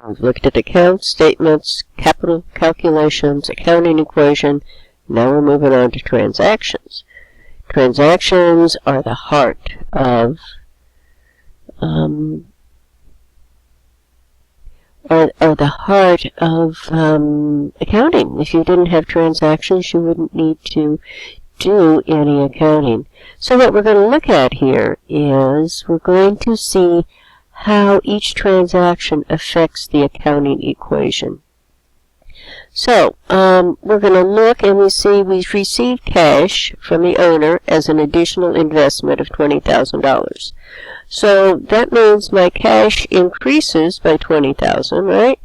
We've looked at accounts, statements, capital calculations, accounting equation. Now we're moving on to transactions. Transactions are the heart of accounting. If you didn't have transactions, you wouldn't need to do any accounting. So what we're going to look at here is we're going to see how each transaction affects the accounting equation. So we're going to look and we see we've received cash from the owner as an additional investment of $20,000. So that means my cash increases by $20,000, right?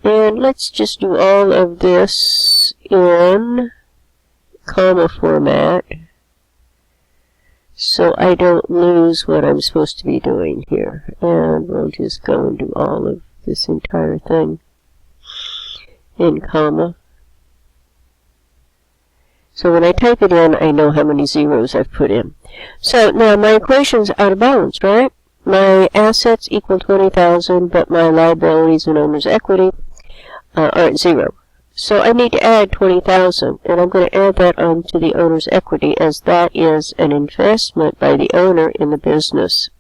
And let's just do all of this in comma format so I don't lose what I'm supposed to be doing here. And we'll just go and do all of this entire thing in comma. So when I type it in, I know how many zeros I've put in. So now my equation's out of balance, right? My assets equal 20,000, but my liabilities and owner's equity are at 0. So I need to add 20,000, and I'm going to add that onto the owner's equity, as that is an investment by the owner in the business.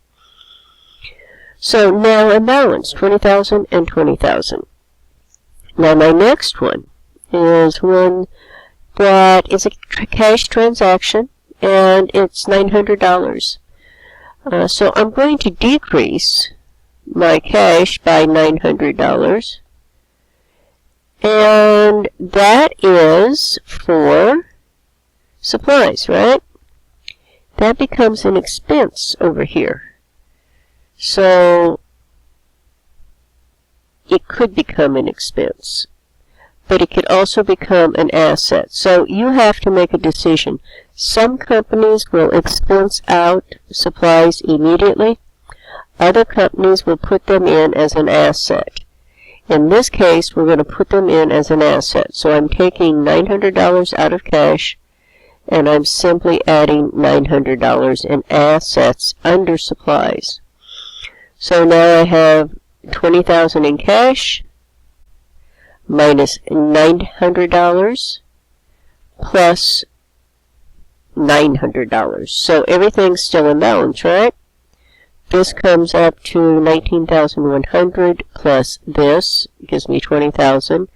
So now I'm balanced, 20,000 and 20,000. Now my next one is one that is a cash transaction, and it's $900. So I'm going to decrease my cash by $900. And that is for supplies, right? That becomes an expense over here. So it could become an expense, but it could also become an asset. So you have to make a decision. Some companies will expense out supplies immediately. Other companies will put them in as an asset. In this case, we're going to put them in as an asset. So I'm taking $900 out of cash, and I'm simply adding $900 in assets under supplies. So now I have $20,000 in cash minus $900 plus $900. So everything's still in balance, right? This comes up to $19,100 plus this gives me $20,000,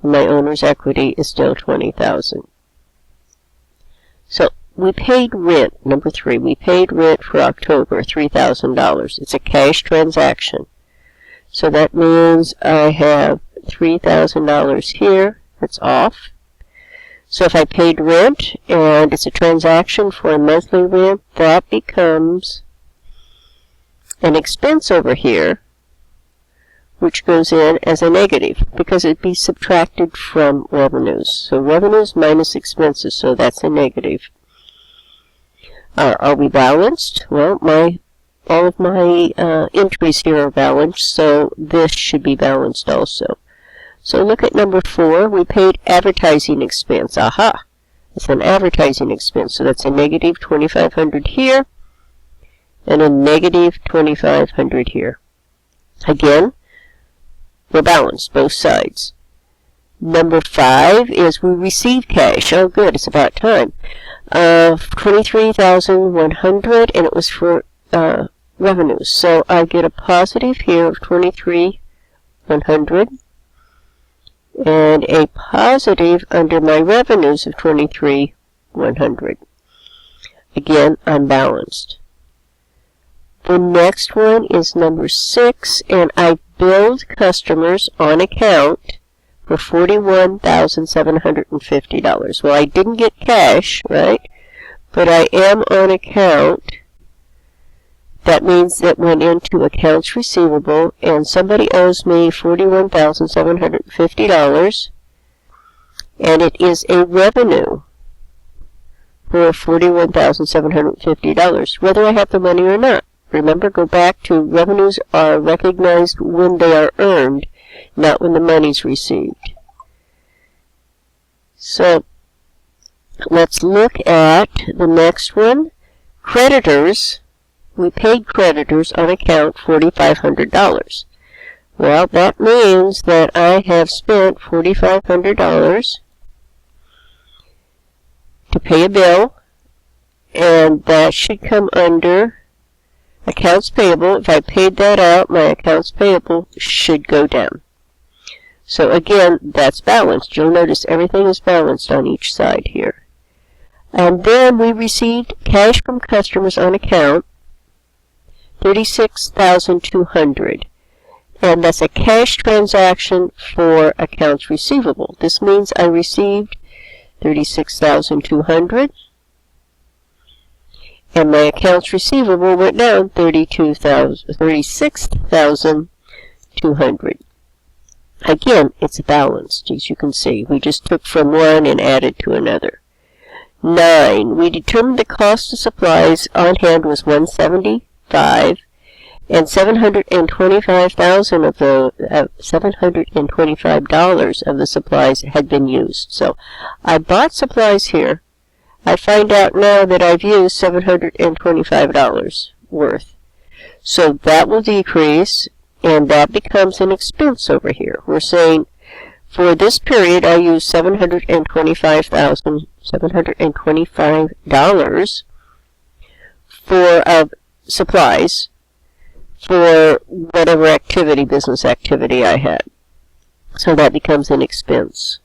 and my owner's equity is still $20,000. So we paid rent, number 3. We paid rent for October, $3,000. It's a cash transaction. So that means I have $3,000 here. That's off. So if I paid rent and it's a transaction for a monthly rent, that becomes an expense over here, which goes in as a negative because it'd be subtracted from revenues. So revenues minus expenses, so that's a negative. Are we balanced? Well, all of my entries here are balanced, so this should be balanced also. So look at number 4. We paid advertising expense. Aha! It's an advertising expense, so that's a negative $2,500 here and a negative $2,500 here. Again, we're balanced, both sides. Number 5 is we received cash. Oh, good, it's about time. $23,100, and it was for revenues. So I get a positive here of $23,100 and a positive under my revenues of $23,100. Again, I'm balanced. The next one is number 6, and I billed customers on account for $41,750. Well, I didn't get cash, right? But I am on account. That means that went into accounts receivable, and somebody owes me $41,750, and it is a revenue for $41,750, whether I have the money or not. Remember, go back to revenues are recognized when they are earned, not when the money's received. So let's look at the next one. Creditors. We paid creditors on account $4,500. Well, that means that I have spent $4,500 to pay a bill, and that should come under accounts payable. If I paid that out, my accounts payable should go down. So again, that's balanced. You'll notice everything is balanced on each side here. And then we received cash from customers on account, $36,200. And that's a cash transaction for accounts receivable. This means I received $36,200. And my accounts receivable went down $36,200. Again, it's balanced, as you can see. We just took from one and added to another. 9. We determined the cost of supplies on hand was $175, and $725,000 of the $725 of the supplies had been used. So I bought supplies here. I find out now that I've used $725 worth. So that will decrease, and that becomes an expense over here. We're saying for this period I used $725 for supplies for whatever activity, business activity I had. So that becomes an expense.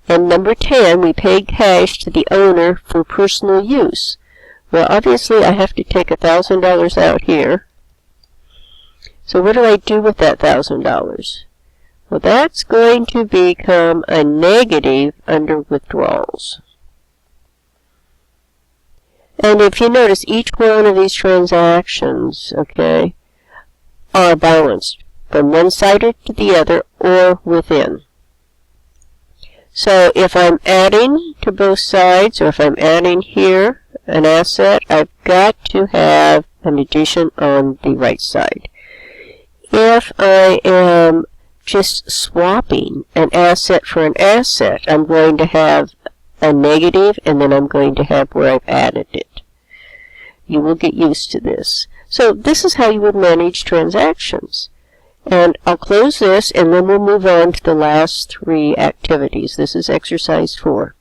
And number 10, we paid cash to the owner for personal use. Well, obviously I have to take $1,000 out here. So what do I do with that $1,000? Well, that's going to become a negative under withdrawals. And if you notice, each one of these transactions, okay, are balanced from one side to the other or within. So if I'm adding to both sides, or if I'm adding here an asset, I've got to have an addition on the right side. If I am just swapping an asset for an asset, I'm going to have a negative, and then I'm going to have where I've added it. You will get used to this. So this is how you would manage transactions. And I'll close this, and then we'll move on to the last 3 activities. This is exercise 4.